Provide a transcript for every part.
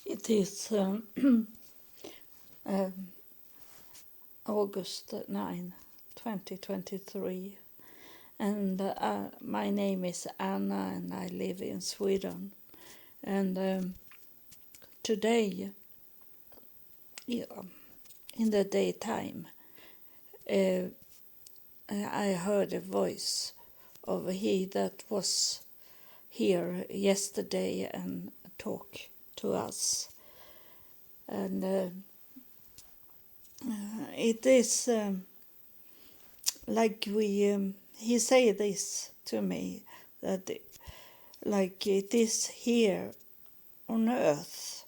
It is um, August 9, 2023, and my name is Anna and I live in Sweden. And today, yeah, in the daytime, I heard a voice of he that was here yesterday and talked to us. And it is like he say this to me, that like it is here on earth,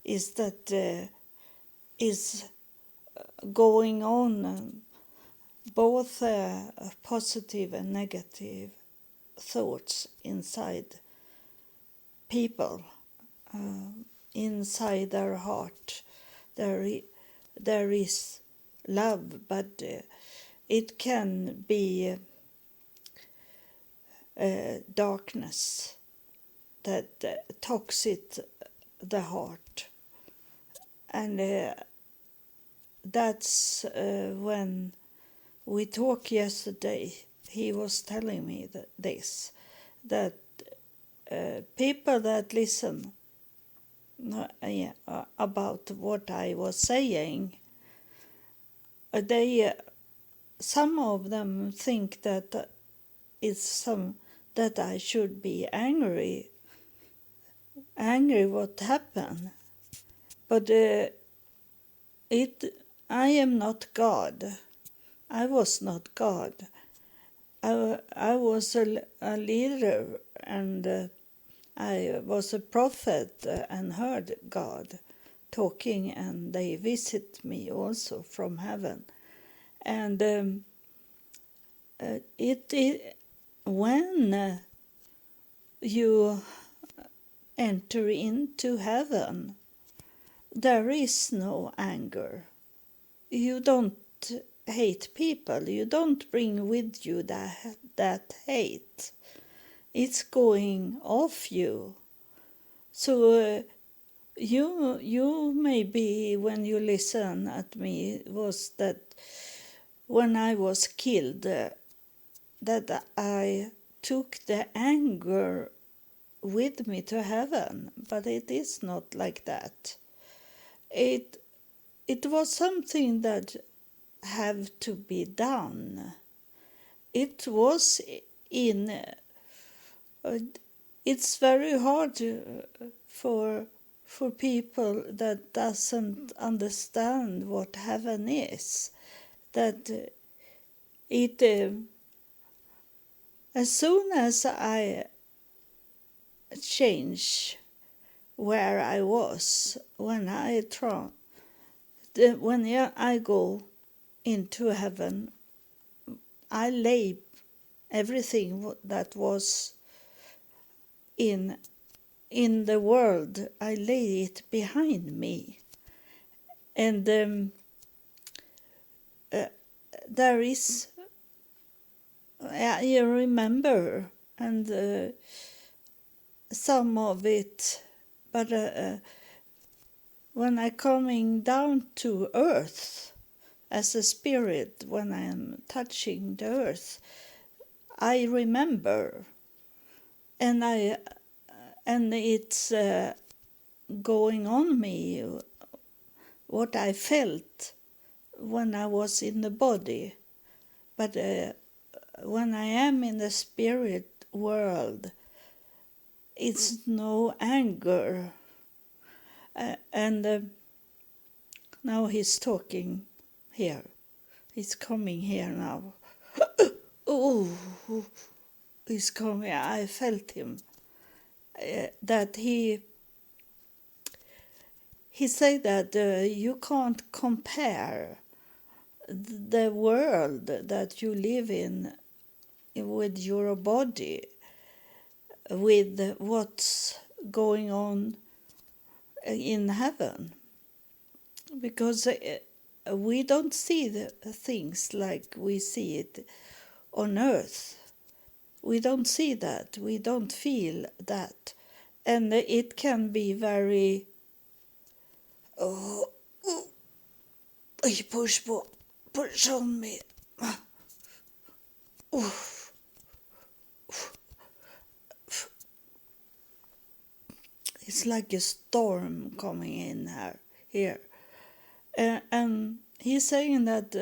is that is going on both positive and negative thoughts inside people, inside their heart. There is love, but it can be darkness that toxic the heart. And that's when we talked yesterday, he was telling me that people that listen about what I was saying, they some of them think that that I should be angry what happened, but I am not God. I was not God. I was a leader, and I was a prophet and heard God talking, and they visit me also from heaven. And when you enter into heaven, there is no anger. You don't hate people. You don't bring with you that hate. It's going off you. So you maybe, when you listen at me, was that when I was killed, that I took the anger with me to heaven, but it is not like that. It was something that have to be done. It was in. It's very hard for people that doesn't understand what heaven is. That it as soon as I change where I was when I go into heaven, I lay everything that was in the world, I lay it behind me. And there is, I remember, and some of it, but when I coming down to earth as a spirit, when I am touching the earth, I remember, and it's going on me what I felt when I was in the body. But when I am in the spirit world, it's no anger. And now he's talking here. He's coming here now. Oh, he's coming. I felt him. That he said that you can't compare the world that you live in with your body with what's going on in heaven, because we don't see the things like we see it on earth. We don't see that. We don't feel that. And it can be very Oh, he push on me. It's like a storm coming in here. And he's saying that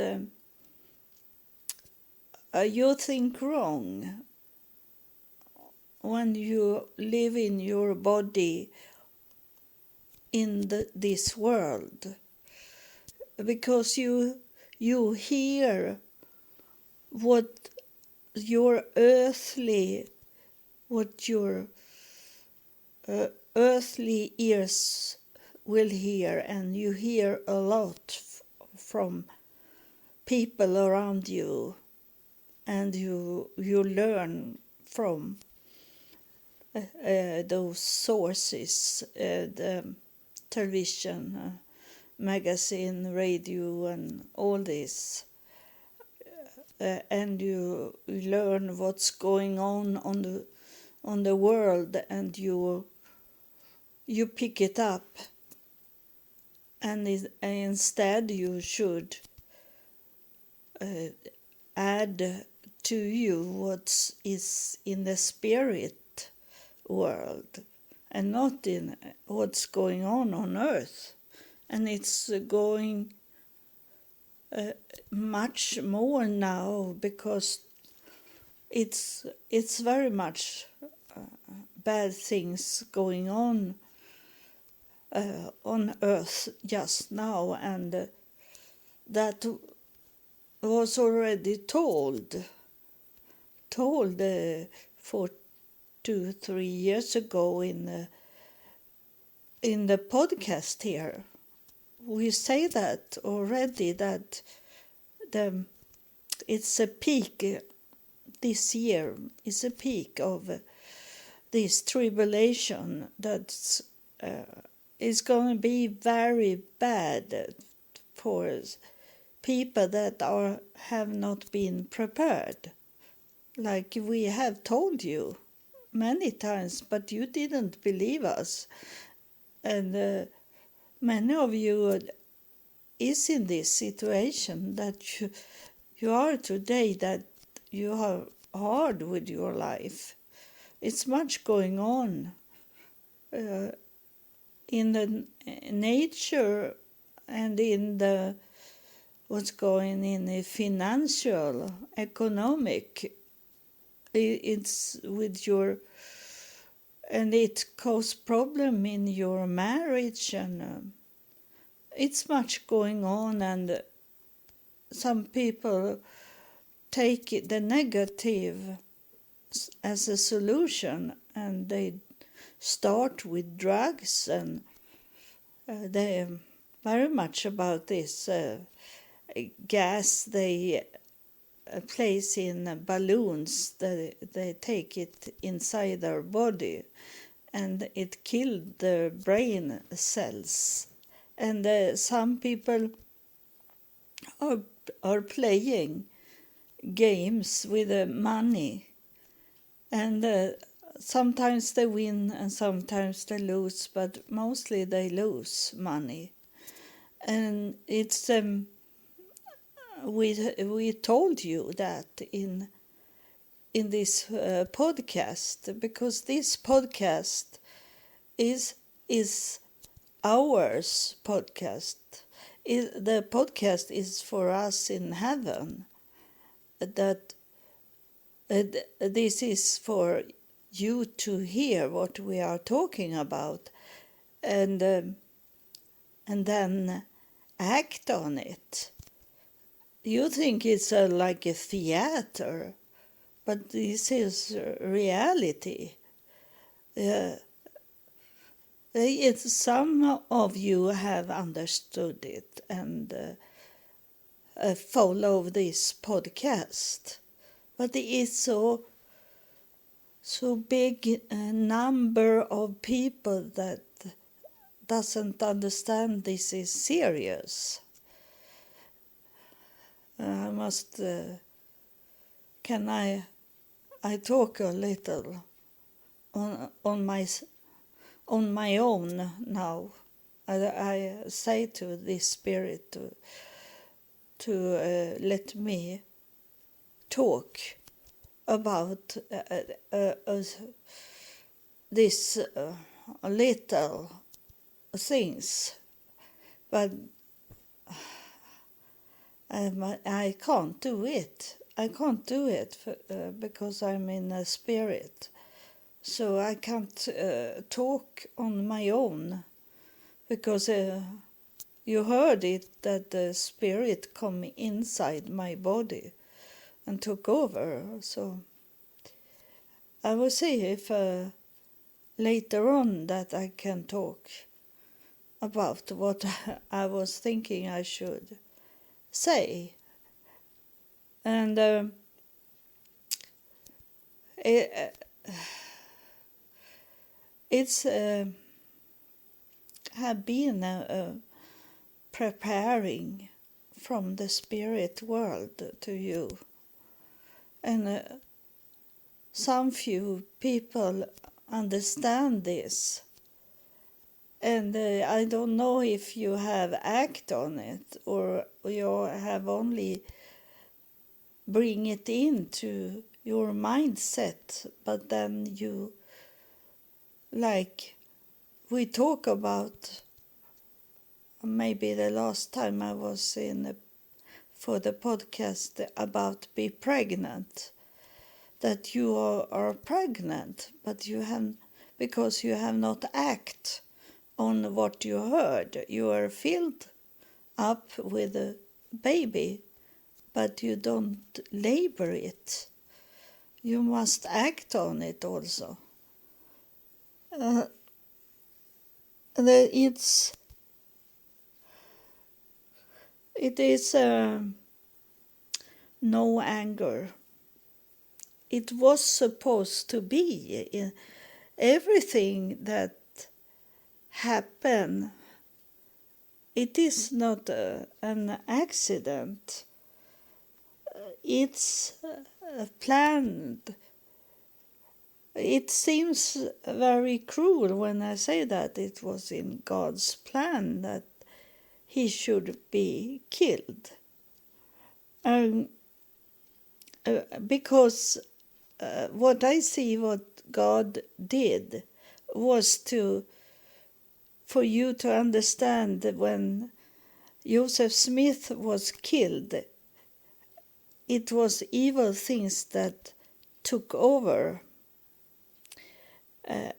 you think wrong when you live in your body in this world, because you hear what your earthly ears will hear, and you hear a lot from people around you, and you learn from those sources, the television, magazine, radio, and all this. And you learn what's going on the world, and you pick it up, and instead you should add to you what is in the spirit world, and not in what's going on earth. And it's going much more now, because it's very much bad things going on earth just now, and that was already told 4 to 3 years ago in the podcast here. We say that already, that it's a peak this year, is a peak of this tribulation that is going to be very bad for people that have not been prepared. Like we have told you many times, but you didn't believe us. And many of you is in this situation that you are today, that you are hard with your life. It's much going on in the nature, and in the what's going in the financial, economic. It's with your, and it causes problem in your marriage, and it's much going on, and some people take the negative as a solution, and they start with drugs, and they very much about this gas they place in balloons, they take it inside their body, and it killed the brain cells. And some people are playing games with money, and sometimes they win and sometimes they lose, but mostly they lose money. And it's we told you that in this podcast, because this podcast is ours podcast. The podcast is for us in heaven, that this is for you to hear what we are talking about, and then act on it. You think it's like a theater, but this is reality. Some of you have understood it and follow this podcast, but it is so big number of people that doesn't understand this is serious. I must. Can I talk a little on my own now? I say to this spirit to let me talk about these little things, but I can't do it. I can't do it because I'm in a spirit. So I can't talk on my own, because you heard it, that the spirit come inside my body and took over. So I will see if later on that I can talk about what I was thinking I should say. And it's have been preparing from the spirit world to you. And some few people understand this. And I don't know if you have act on it or you have only bring it into your mindset, but then you, like we talk about, maybe the last time I was in for the podcast about be pregnant, that you are pregnant, but you have, because you have not act on what you heard. You are filled up with a baby, but you don't labor it. You must act on it also. It is no anger. It was supposed to be in everything that happened. It is not an accident. It's planned. It seems very cruel when I say that it was in God's plan that he should be killed. Because what I see what God did was for you to understand that when Joseph Smith was killed, it was evil things that took over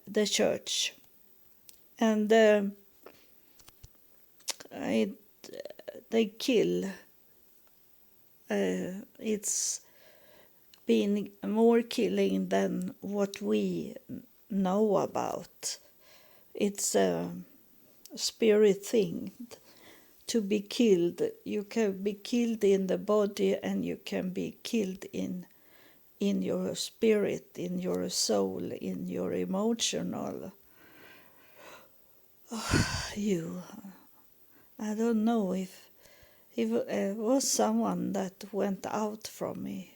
the church. And they kill. It's been more killing than what we know about. It's a spirit thing to be killed. You can be killed in the body and you can be killed in your spirit, in your soul, in your emotional. I don't know if it was someone that went out from me.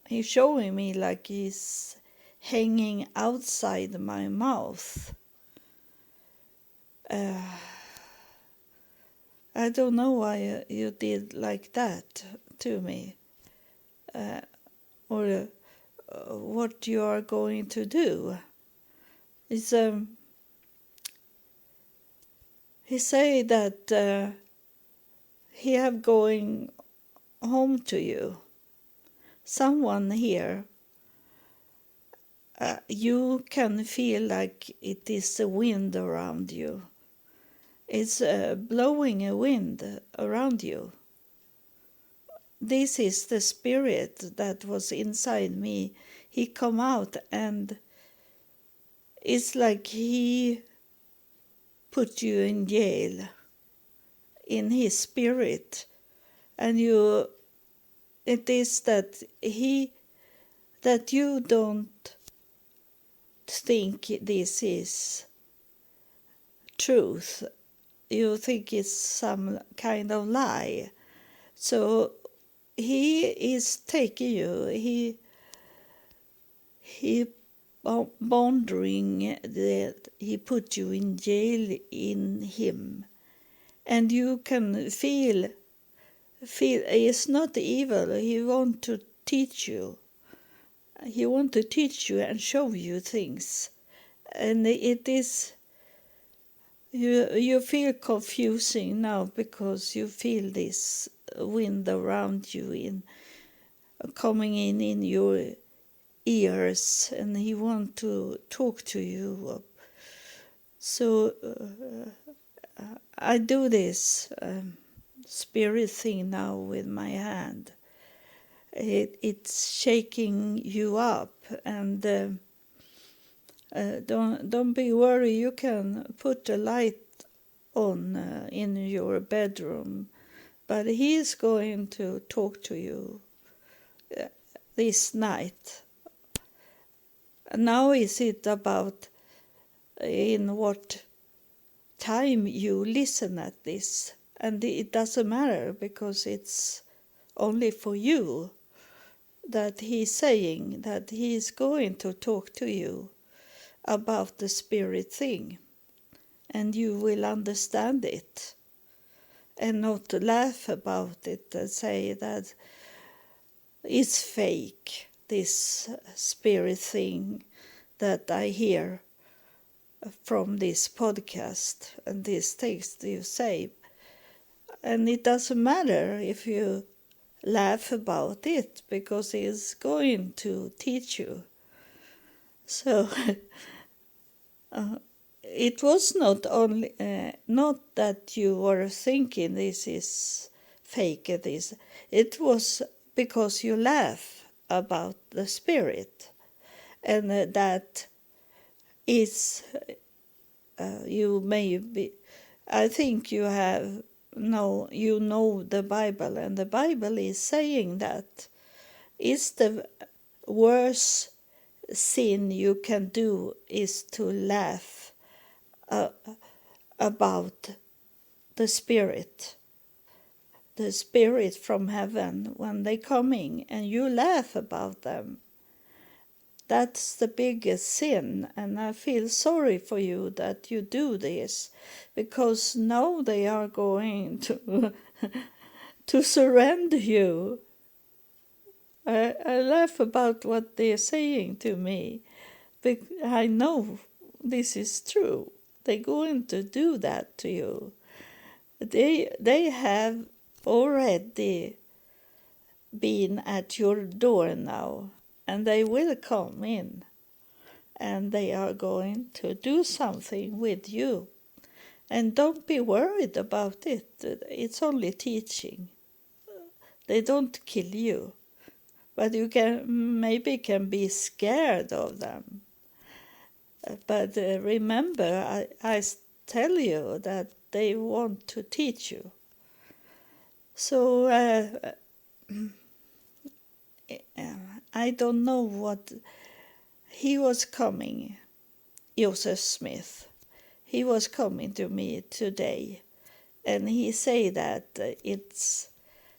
He's showing me like he's hanging outside my mouth. I don't know why you did like that to me, or what you are going to do. It's, he say that he have going home to you. Someone here, you can feel like it is a wind around you. It's blowing a wind around you. This is the spirit that was inside me. He come out and it's like he put you in jail in his spirit. And it is that you don't think this is truth. You think it's some kind of lie. So he is taking you. he wondering that he put you in jail in him, and you can feel it's not evil. He want to teach you. He want to teach you and show you things, and it is. You feel confusing now because you feel this wind around you coming in your ears, and he want to talk to you. So I do this spirit thing now with my hand. It's shaking you up, and don't be worried. You can put a light on in your bedroom, but he's going to talk to you this night. Now is it about in what time you listen at this, and it doesn't matter because it's only for you that he's saying that he's going to talk to you about the spirit thing, and you will understand it and not laugh about it and say that it's fake, this spirit thing that I hear from this podcast and these things you say. And it doesn't matter if you laugh about it because he's going to teach you. So it was not only not that you were thinking this is fake. It was because you laugh about the spirit, and that is you may be. I think you know the Bible, and the Bible is saying that it's the worst sin you can do is to laugh about the spirit from heaven when they coming, and you laugh about them. That's the biggest sin, and I feel sorry for you that you do this, because now they are going to to surrender you. I laugh about what they're saying to me, but I know this is true. They're going to do that to you. They have already been at your door now, and they will come in, and they are going to do something with you. And don't be worried about it. It's only teaching. They don't kill you, but you can be scared of them. But remember, I tell you that they want to teach you. So I don't know what he was coming, Joseph Smith. He was coming to me today, and he said that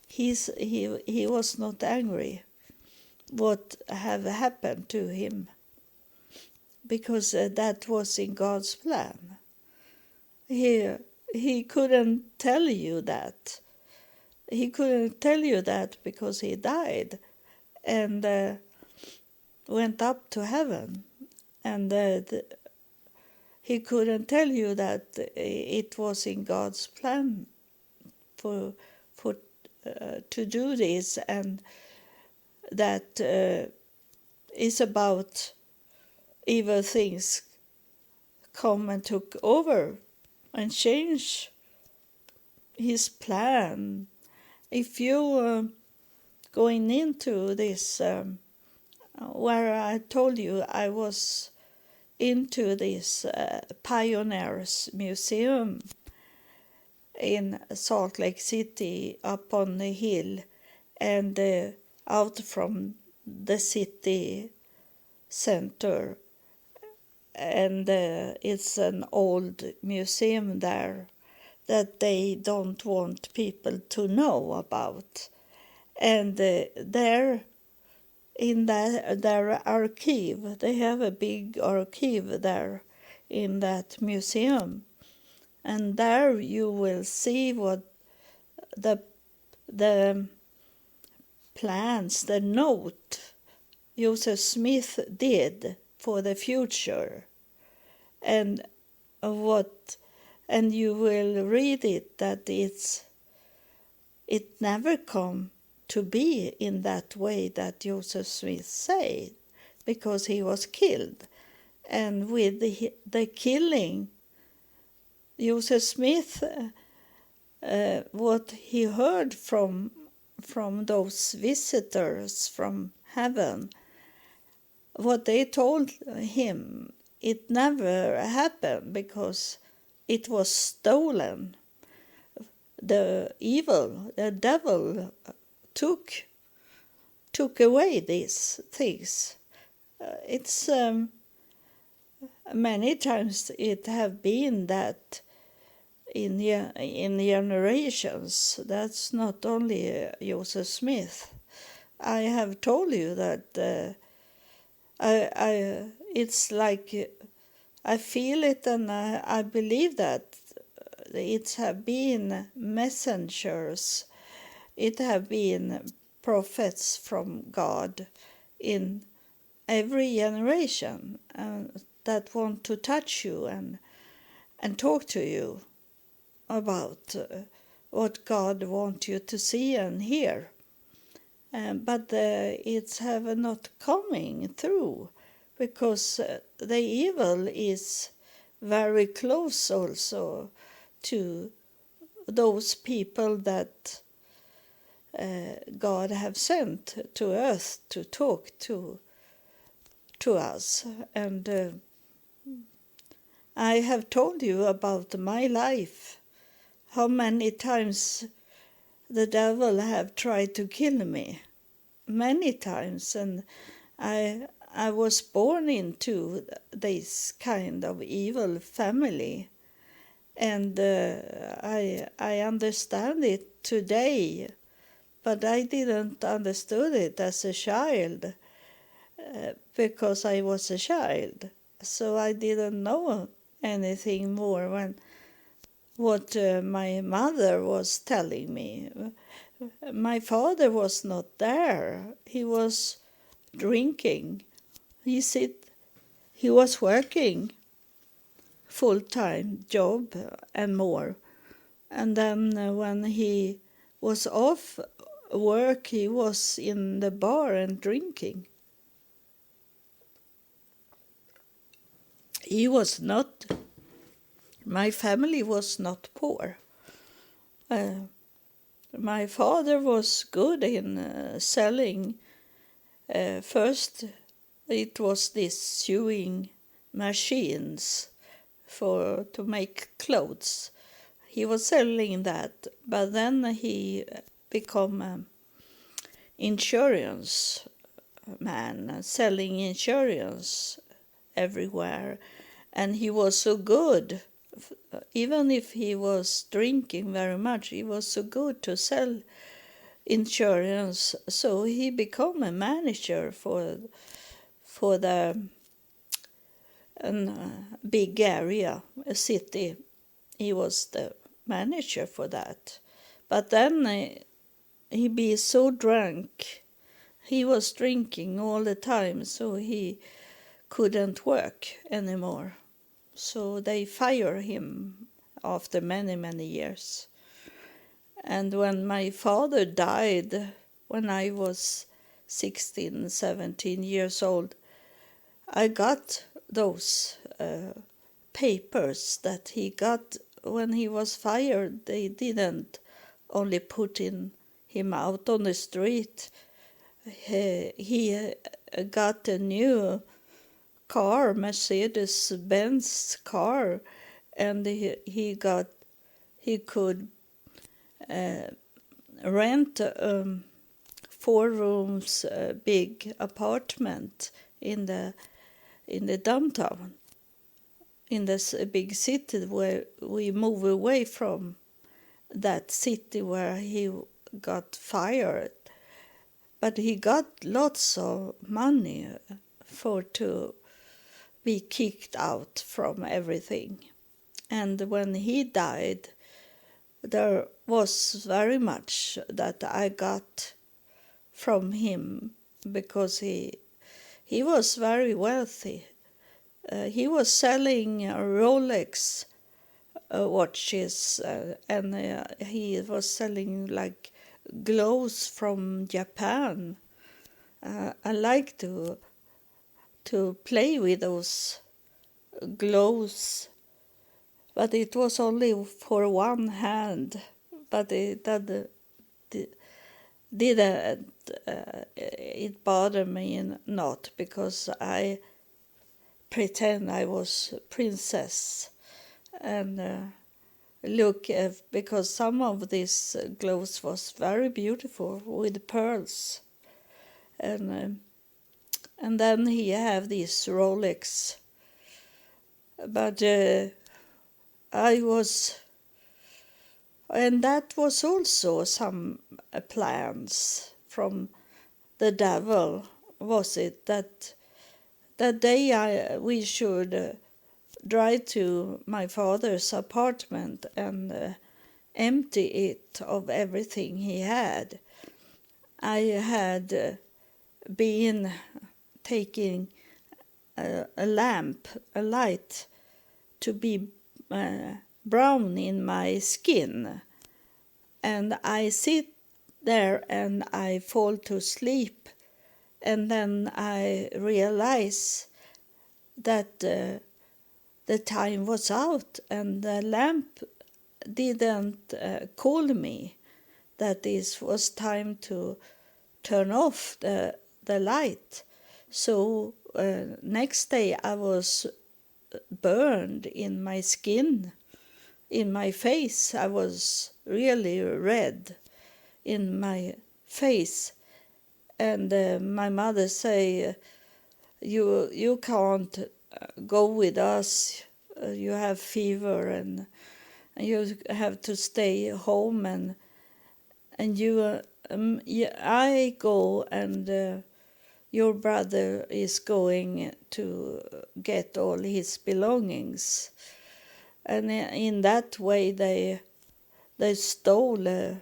he was not angry what have happened to him, because that was in God's plan. He couldn't tell you that. He couldn't tell you that because he died and went up to heaven, and he couldn't tell you that it was in God's plan for to do this, and that is about evil things come and took over and change his plan. If you going into this, where I told you I was into this Pioneers Museum in Salt Lake City, up on the hill, and out from the city center, and it's an old museum there that they don't want people to know about, and there in their archive. They have a big archive there in that museum, and there you will see what the plans, the note Joseph Smith did for the future, and you will read it that it never come to be in that way that Joseph Smith said, because he was killed. And with the killing, Joseph Smith, what he heard from those visitors from heaven, what they told him, it never happened because it was stolen. The devil took away these things. It's many times it have been that in generations. That's not only Joseph Smith. I have told you that it's like I feel it, and I believe that it have been messengers, it have been prophets from God in every generation that want to touch you and talk to you about what God wants you to see and hear. But it's have not coming through, because the evil is very close also to those people that God have sent to earth to talk to us. And I have told you about my life, how many times the devil have tried to kill me, many times, and I was born into this kind of evil family, and I understand it today, but I didn't understood it as a child because I was a child, so I didn't know anything more when what my mother was telling me. My father was not there. He was drinking. He was working full-time job and more. And then when he was off work, he was in the bar and drinking. My family was not poor. My father was good in selling. First, it was these sewing machines to make clothes. He was selling that, but then he became an insurance man, selling insurance everywhere. And he was so good, even if he was drinking very much, he was so good to sell insurance. So he became a manager for the big area, a city. He was the manager for that. But then he be so drunk. He was drinking all the time, so he couldn't work anymore. So they fired him after many, many years. And when my father died, when I was 16, 17 years old, I got those papers that he got when he was fired. They didn't only put him out on the street. He got a new car, Mercedes-Benz car, and he could rent 4 rooms big apartment in the downtown, in this big city where we move away from that city where he got fired. but he got lots of money for to be kicked out from everything. And when he died, there was very much that I got from him because he was very wealthy. He was selling Rolex watches, and he was selling like gloves from Japan. I like to play with those gloves, but it was only for one hand. But didn't it bothered me not, because I pretend I was princess and look, because some of these gloves was very beautiful with pearls, and then he have these Rolex, but I was, and that was also some plans from the devil, was it, that that day we should drive to my father's apartment and empty it of everything he had. I had been taking a lamp, a light, to be brown in my skin, and I sit there and I fall to sleep, and then I realize that the time was out and the lamp didn't call me that it was time to turn off the light. So next day I was burned in my skin, in my face. I was really red in my face, and my mother say, you can't go with us, you have fever and you have to stay home, and you I go, and your brother is going to get all his belongings. And in that way they stole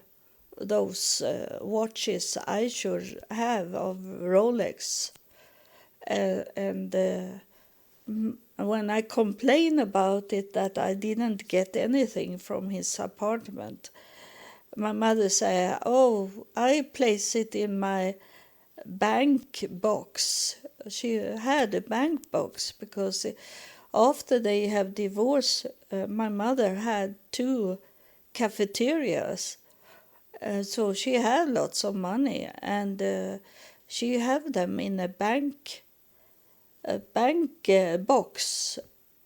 those watches I should have of Rolex. And when I complain about it, that I didn't get anything from his apartment, my mother said, oh, I place it in my bank box. She had a bank box because after they have divorced, my mother had 2 cafeterias. So she had lots of money, and she had them in a bank box,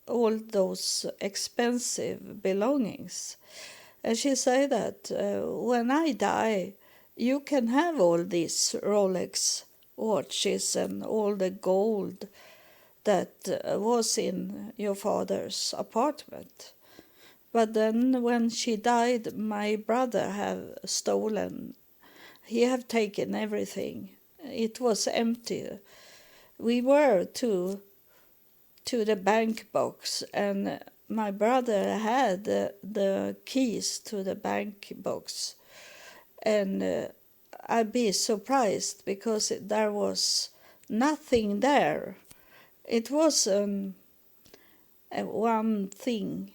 all those expensive belongings. And she said that when I die, you can have all these Rolex watches and all the gold that was in your father's apartment. But then when she died, my brother have stolen. He have taken everything. It was empty. We were to the bank box, and my brother had the keys to the bank box. And I'd be surprised because there was nothing there. It was one thing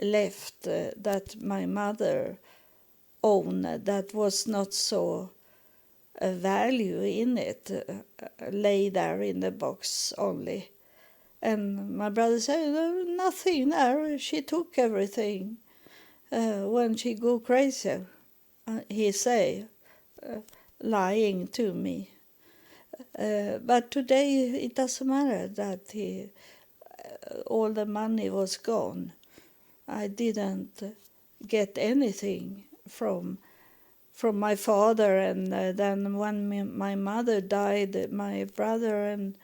left that my mother owned that was not so a value in it, lay there in the box only. And my brother said, nothing there, she took everything. When she go crazy, he say, lying to me. But today it doesn't matter that all the money was gone. I didn't get anything from my father, and then when my mother died, my brother and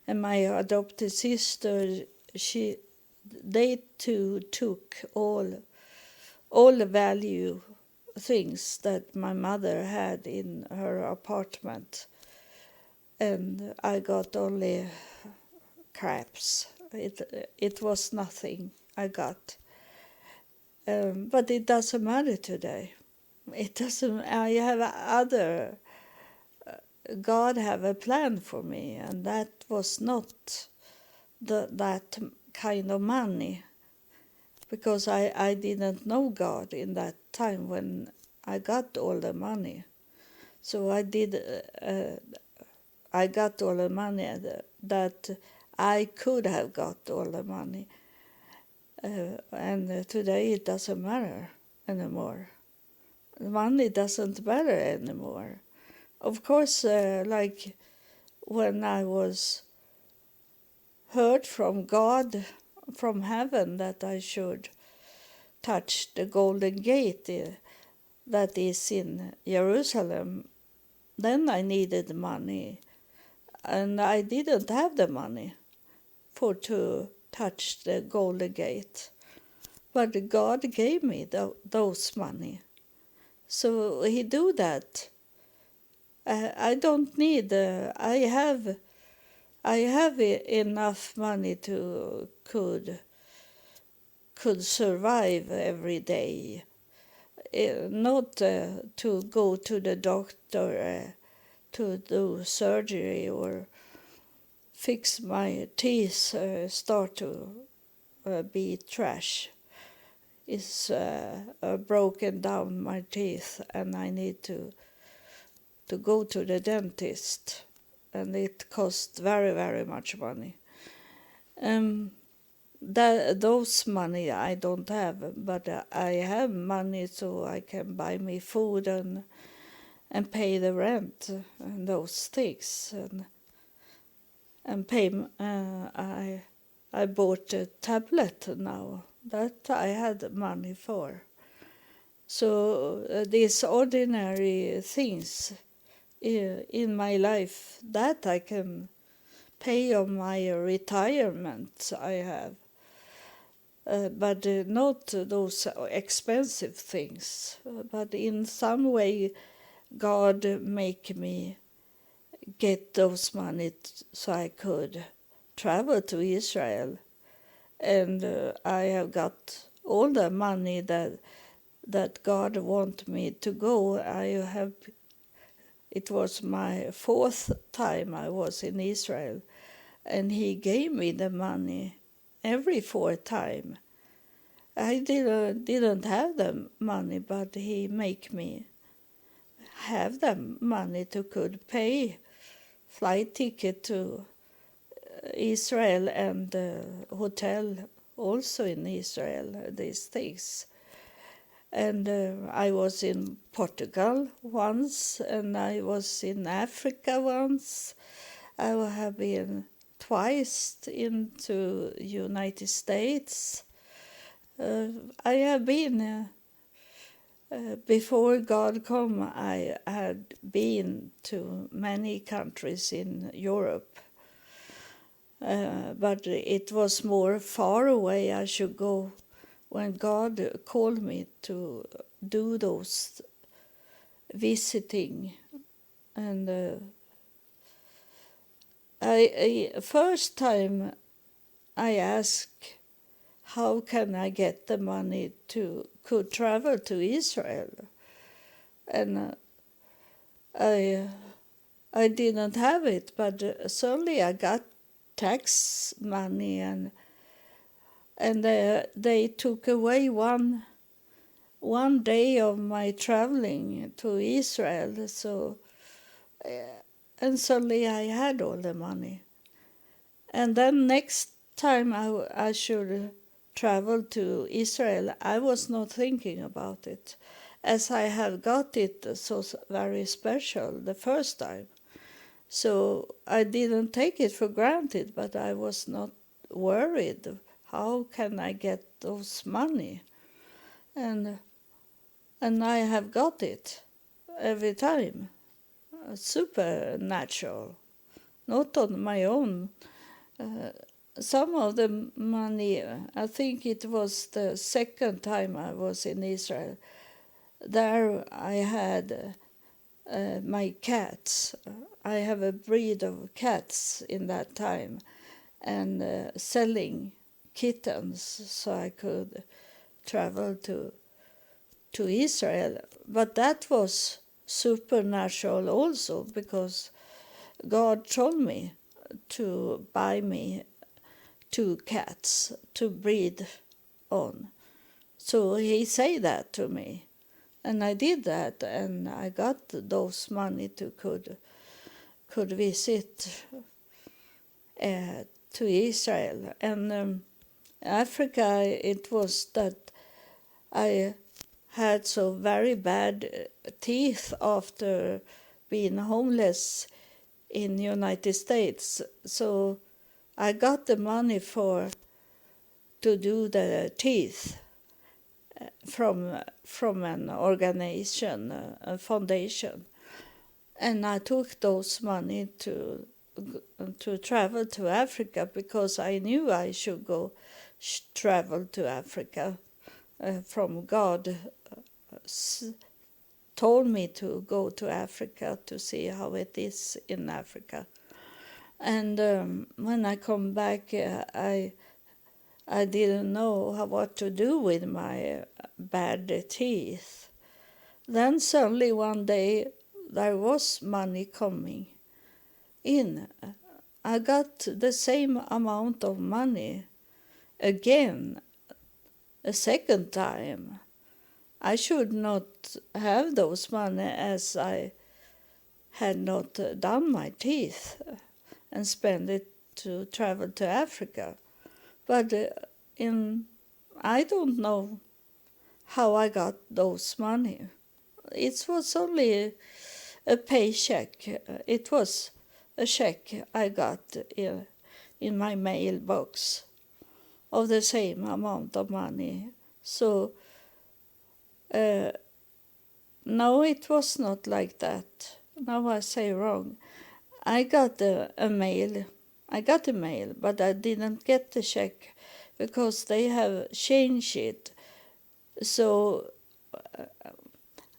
my adopted sister, they too took all the value things that my mother had in her apartment, and I got only crabs. It was nothing I got. But it doesn't matter today. It doesn't. I have other. God have a plan for me, and that was not that kind of money, because I didn't know God in that time when I got all the money. So I got all the money that I could have got all the money. And today it doesn't matter anymore. Money doesn't matter anymore. Of course, like when I was heard from God, from heaven, that I should touch the Golden Gate that is in Jerusalem, then I needed money. And I didn't have the money to touch the Golden Gate. But God gave me those money. So he do that. I don't need. I have enough money to could survive every day. Not to go to the doctor to do surgery or fix my teeth. Start to be trash. It's broken down my teeth, and I need to go to the dentist, and it costs very, very much money. Those money I don't have, but I have money so I can buy me food and pay the rent and those things, and pay. I bought a tablet now that I had money for. So these ordinary things in my life that I can pay on my retirement I have, but not those expensive things. But in some way, God make me get those money so I could travel to Israel, and I have got all the money that God want me to go. It was my 4th time I was in Israel, and he gave me the money every 4th time. I didn't have the money, but he make me have the money to could pay flight ticket to Israel and hotel also in Israel, these things. And I was in Portugal once, and I was in Africa once. I have been twice into United States. I have been, before God come, I had been to many countries in Europe. But it was more far away I should go when God called me to do those visiting. And first time I asked, how can I get the money to could travel to Israel? And I didn't have it, but suddenly I got tax money, and they took away one day of my traveling to Israel. So and suddenly I had all the money. And then next time I should travel to Israel, I was not thinking about it, as I have got it so very special the first time. So I didn't take it for granted, but I was not worried. How can I get those money? And I have got it every time. Supernatural, not on my own. Some of the money, I think it was the second time I was in Israel, there I had my cats. I have a breed of cats in that time, and selling kittens so I could travel to Israel. But that was supernatural also, because God told me to buy me 2 cats to breed on. So he said that to me. And I did that, and I got those money to could visit to Israel. And Africa, it was that I had so very bad teeth after being homeless in the United States. So I got the money to do the teeth from an organization, a foundation, and I took those money to travel to Africa, because I knew I should travel to Africa. From God told me to go to Africa to see how it is in Africa. And when I come back, I didn't know what to do with my bad teeth. Then suddenly one day there was money coming in. I got the same amount of money again, a second time. I should not have those money, as I had not done my teeth and spent it to travel to Africa. But I don't know how I got those money. It was only a paycheck. It was a check I got in my mailbox of the same amount of money. So no, it was not like that. Now I say wrong. I got a mail. I got a mail, but I didn't get the check because they have changed it. So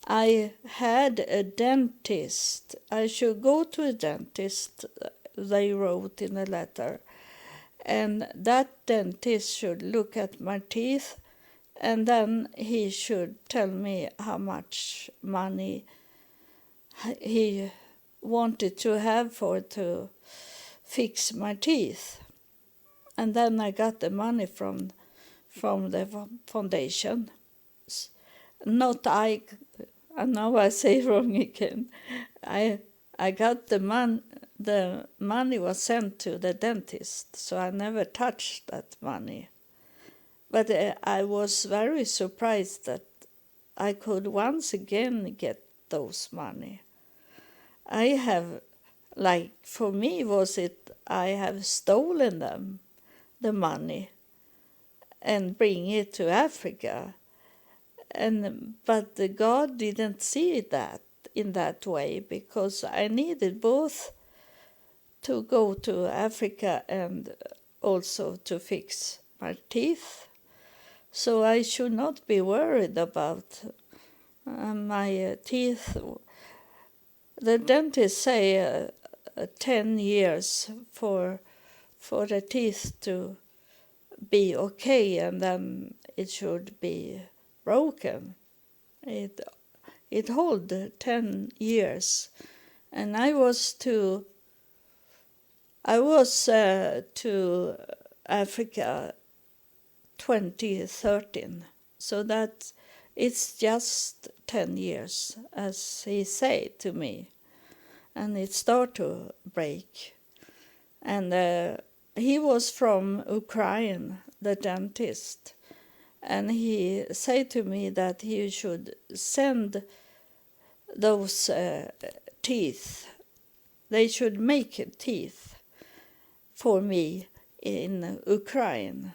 I had a dentist. I should go to a dentist, they wrote in a letter. And that dentist should look at my teeth, and then he should tell me how much money he wanted to have to fix my teeth. And then I got the money from the foundation. Not I, and now I say wrong again. I got the money was sent to the dentist, so I never touched that money. But I was very surprised that I could once again get those money. I have, for me was it, I have stolen them, the money, and bring it to Africa. But God didn't see that in that way, because I needed both to go to Africa and also to fix my teeth. So I should not be worried about my teeth. The dentist say 10 years for the teeth to be okay, and then it should be broken. It hold 10 years, and I was to Africa 2013, so that it's just 10 years, as he said to me, and it started to break. And he was from Ukraine, the dentist, and he said to me that he should send those teeth. They should make teeth for me in Ukraine.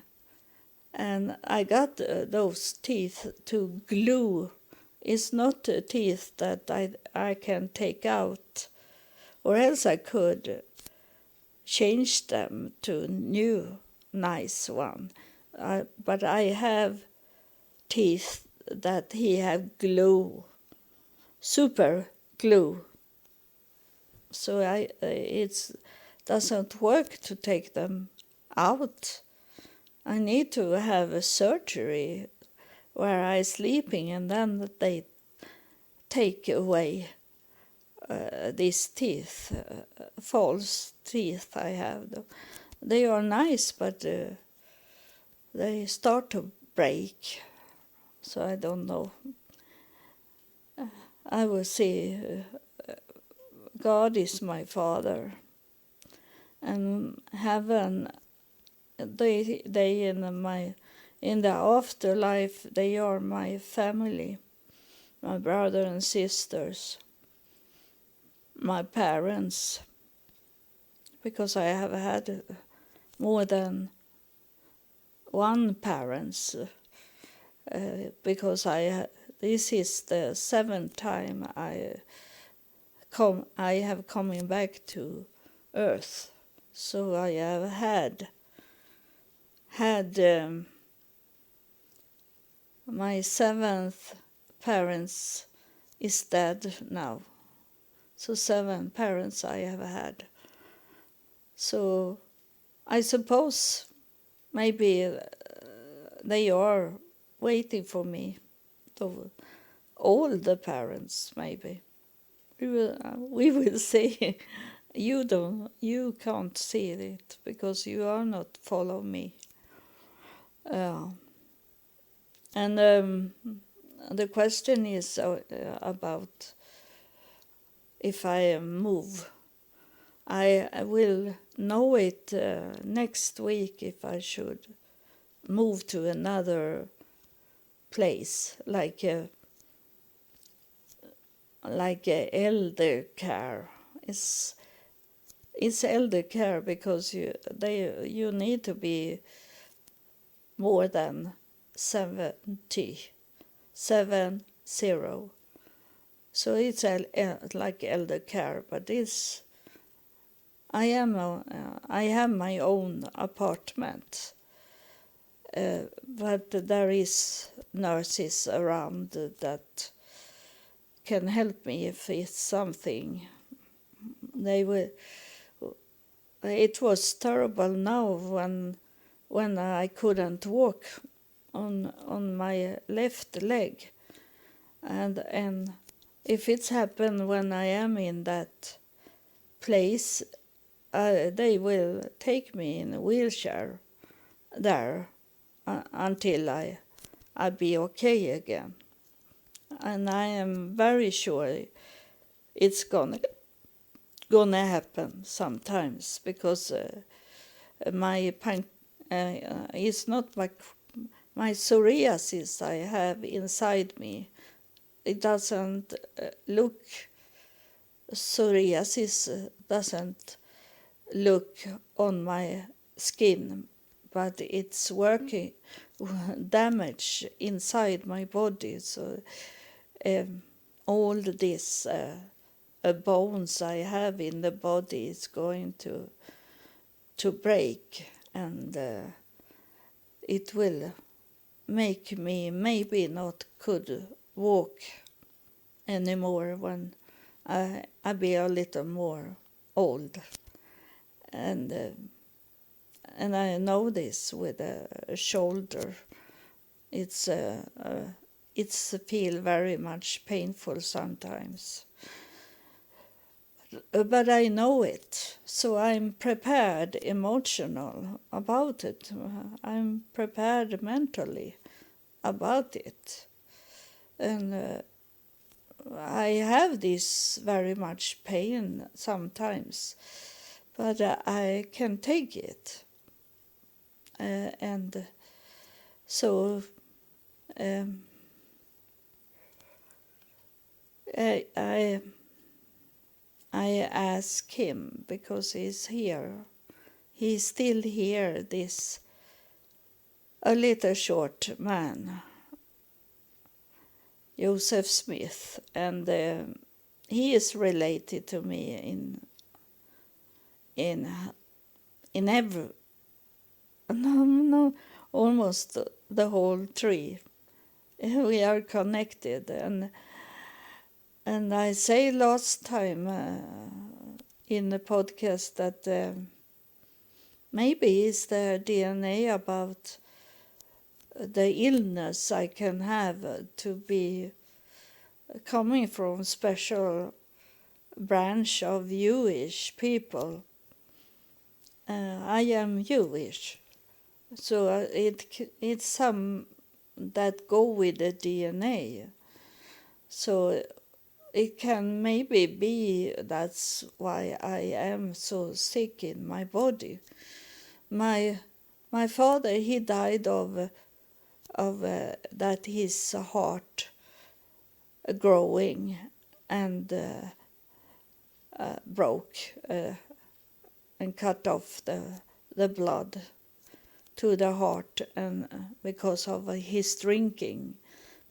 And I got those teeth to glue. It's not teeth that I can take out, or else I could change them to new, nice one. But I have teeth that he had glue, super glue. So it doesn't work to take them out. I need to have a surgery where I'm sleeping, and then they take away these teeth, false teeth I have. They are nice, but they start to break. So I don't know. I will see. God is my Father, and heaven. They in the afterlife, they are my family, my brother and sisters, my parents, because I have had more than one parents, because this is the 7th time I have coming back to Earth, so I have had my 7th parents is dead now. So 7 parents I have had. So I suppose maybe they are waiting for me. All the parents, maybe. We will see. You can't see it because you are not follow me. And the question is about if I move. I will know it next week if I should move to another place, like elder care. It's elder care because you need to be more than 70. So it's like elder care, but I have my own apartment, but there is nurses around that can help me if it's something. They will. It was terrible now when I couldn't walk on my left leg, and if it's happened when I am in that place, they will take me in a wheelchair there until I be okay again, and I am very sure it's gonna happen sometimes because my it's not my psoriasis I have inside me. It doesn't look. Psoriasis doesn't look on my skin, but it's working damage inside my body. So all this bones I have in the body is going to break, and it will make me maybe not could walk anymore when I be a little more old, and I know this with a shoulder. It's feel very much painful sometimes, but I know it, so I'm prepared emotional about it. I'm prepared mentally about it, and I have this very much pain sometimes, but I can take it, and so I ask him because he's here. He's still here. This a little short man, Joseph Smith, and he is related to me in every almost the whole tree. we are connected. And I say last time in the podcast that maybe it's the DNA about the illness I can have to be coming from special branch of Jewish people. I am Jewish, so it's some that go with the DNA. So it can maybe be that's why I am so sick in my body. My father, he died of that his heart growing and broke and cut off the blood to the heart, and because of his drinking.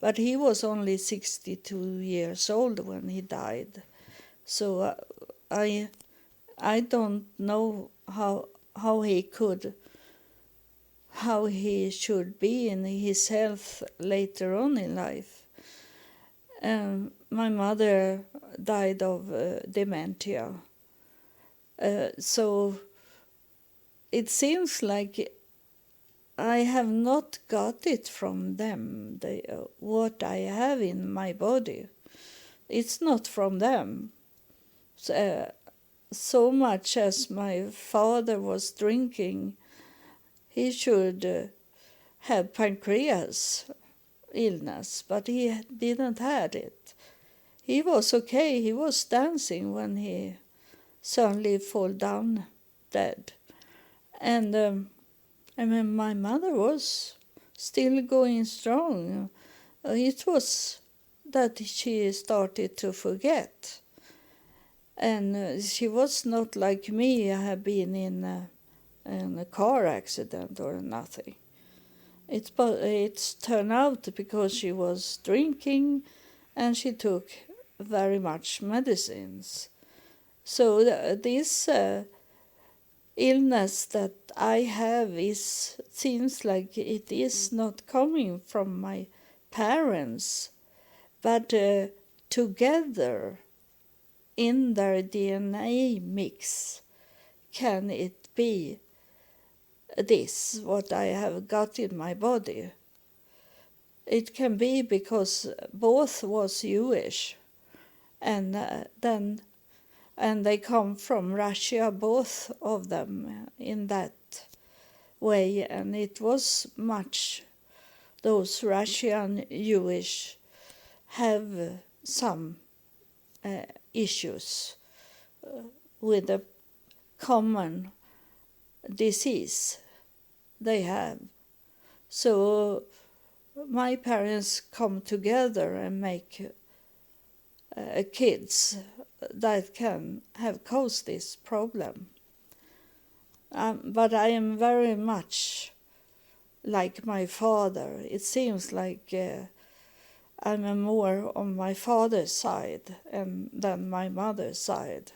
But he was only 62 years old when he died. So I don't know how he should be in his health later on in life. My mother died of dementia. So it seems like I have not got it from them, what I have in my body. It's not from them. So much as my father was drinking, he should have pancreas illness, but he didn't have it. He was okay. He was dancing when he suddenly fall down dead. And I mean, my mother was still going strong. It was that she started to forget. And she was not like me, I have been in a car accident or nothing. It's turned out because she was drinking and she took very much medicines. So this illness that I have seems like it is not coming from my parents, but together in their DNA mix can it be this, what I have got in my body. It can be because both was Jewish, and they come from Russia, both of them, in that way. And it was much, those Russian Jewish have some issues with a common disease they have. So my parents come together and make kids that can have caused this problem. But I am very much like my father. It seems like I'm more on my father's side than my mother's side.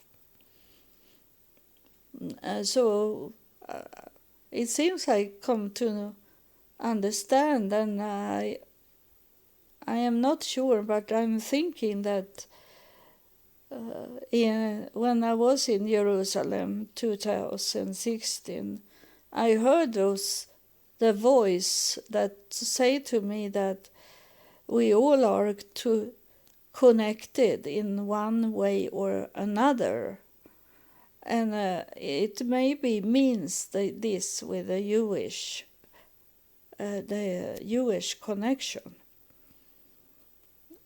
So it seems I come to understand, and I am not sure, but I'm thinking that when I was in Jerusalem 2016, I heard the voice that say to me that we all are connected in one way or another. And it maybe means this with the Jewish connection.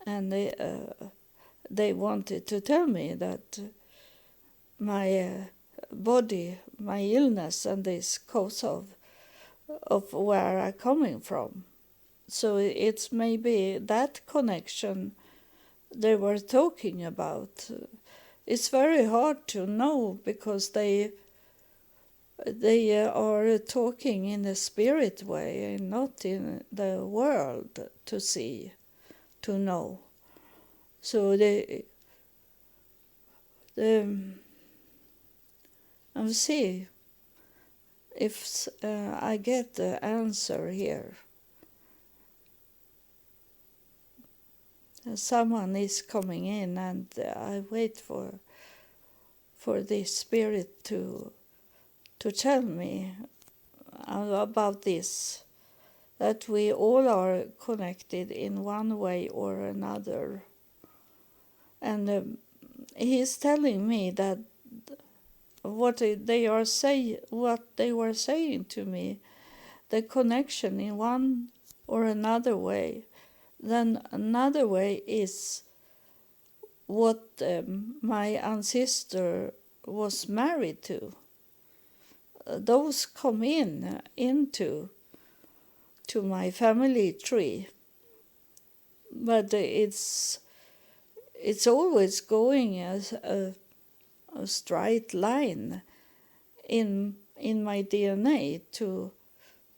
And they wanted to tell me that my body, my illness, and this cause of where I'm coming from. So it's maybe that connection they were talking about. It's very hard to know because they are talking in a spirit way and not in the world to see, to know. So I'll see if I get the answer here. someone is coming in, and I wait for this spirit to tell me about this, that we all are connected in one way or another. And he's telling me that what they were saying to me, the connection in one or another way. Then another way is what my ancestor was married to. Those come into my family tree, but it's always going as a straight line in my DNA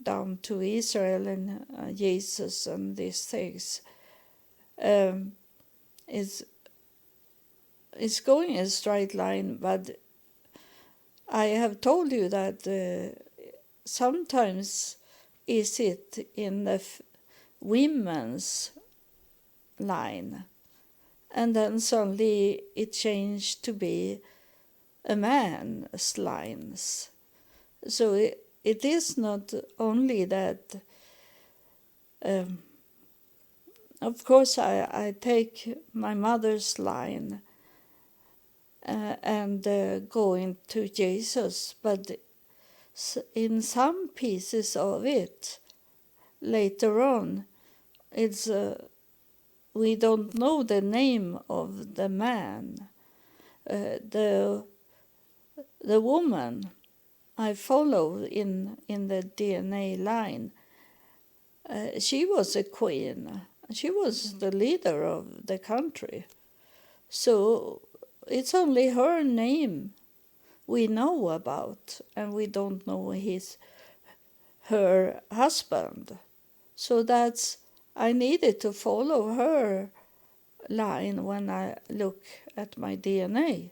down to Israel and Jesus and these things. It's going a straight line, but I have told you that sometimes is it in the women's line, and then suddenly it changed to be a man's lines. So it is not only that. Of course, I take my mother's line and go into Jesus, but in some pieces of it, later on, it's we don't know the name of the man. The woman I follow in the DNA line, she was a queen. She was the leader of the country. So it's only her name we know about, and we don't know her husband. So I needed to follow her line when I look at my DNA,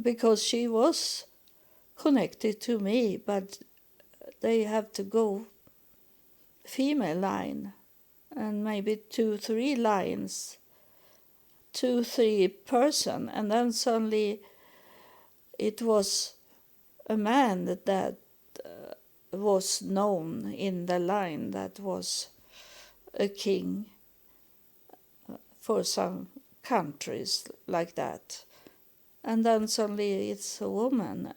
because she was connected to me, but they have to go female line, and maybe 2-3 lines, 2-3 person, and then suddenly it was a man that was known in the line, that was a king for some countries like that, and then suddenly it's a woman.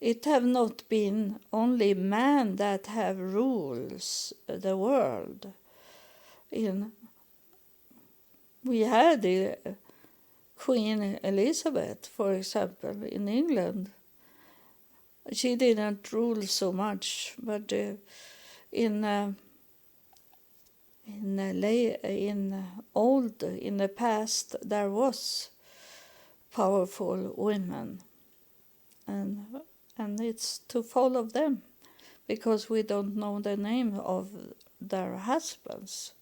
It have not been only men that have rules the world. We had Queen Elizabeth, for example, in England. She didn't rule so much, but in the past there was powerful women, and it's to follow them, because we don't know the name of their husbands,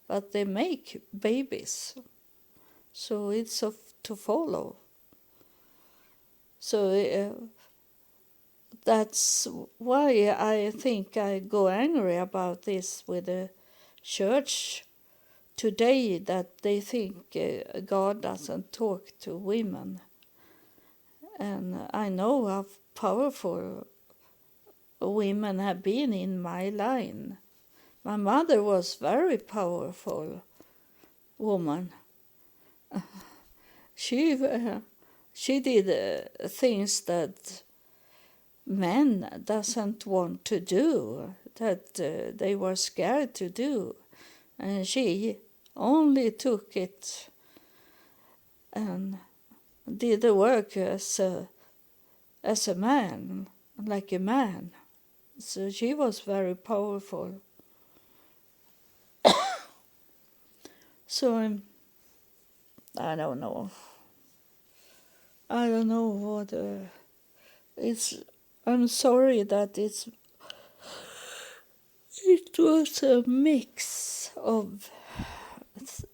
but they make babies, so it's to follow. So that's why I think I go angry about this with the church today, that they think God doesn't talk to women. And I know how powerful women have been in my line. My mother was very powerful woman. She did things that men doesn't want to do, that they were scared to do, and she only took it and did the work as a man, like a man. So she was very powerful. So I don't know what it's. I'm sorry that it was a mix of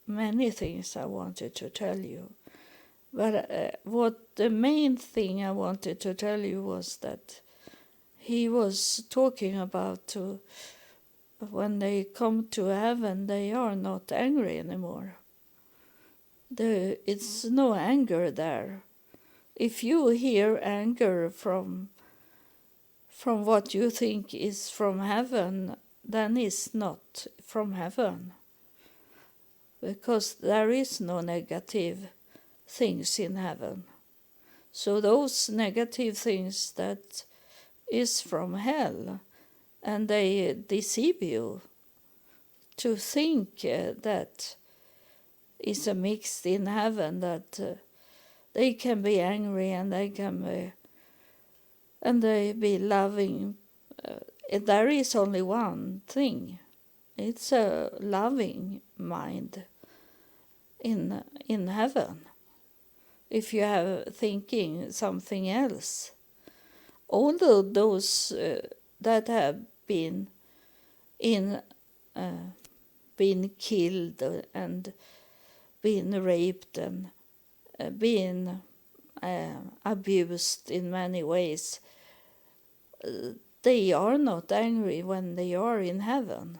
many things I wanted to tell you. But what the main thing I wanted to tell you was that he was talking about when they come to heaven, they are not angry anymore. it's no anger there. If you hear anger from what you think is from heaven, then it's not from heaven, because there is no negative things in heaven. So those negative things that is from hell, and they deceive you to think that is a mixed in heaven, that they can be angry and they be loving. There is only one thing. It's a loving mind in heaven. If you have thinking something else, although those that have been killed and been raped and been abused in many ways, they are not angry when they are in heaven.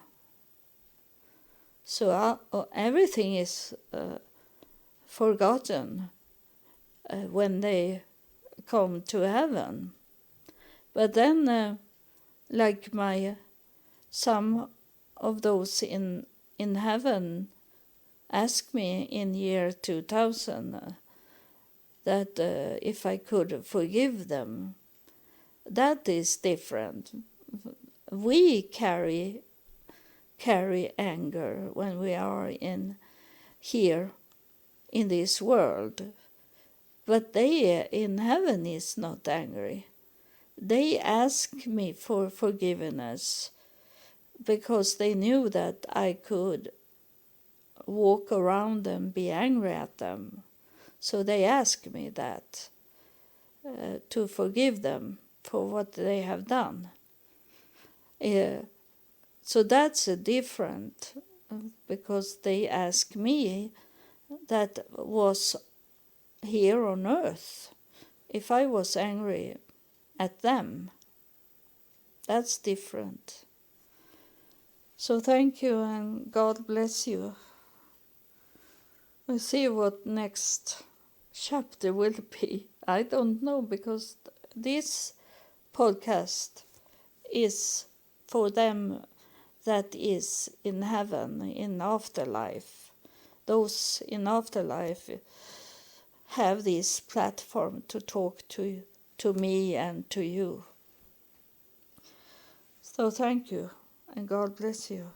So everything is forgotten when they come to heaven. But then, like some of those in heaven asked me in year 2000 that if I could forgive them. That is different. We carry anger when we are here in this world, but they in heaven is not angry. They ask me for forgiveness because they knew that I could walk around and be angry at them. So they ask me that, to forgive them for what they have done. So that's a different, because they ask me that was here on earth. If I was angry at them, that's different. So thank you and God bless you. We'll see what next chapter will be. I don't know, because this podcast is for them that is in heaven, in afterlife. Those in afterlife have this platform to talk to me and to you. So thank you, and God bless you.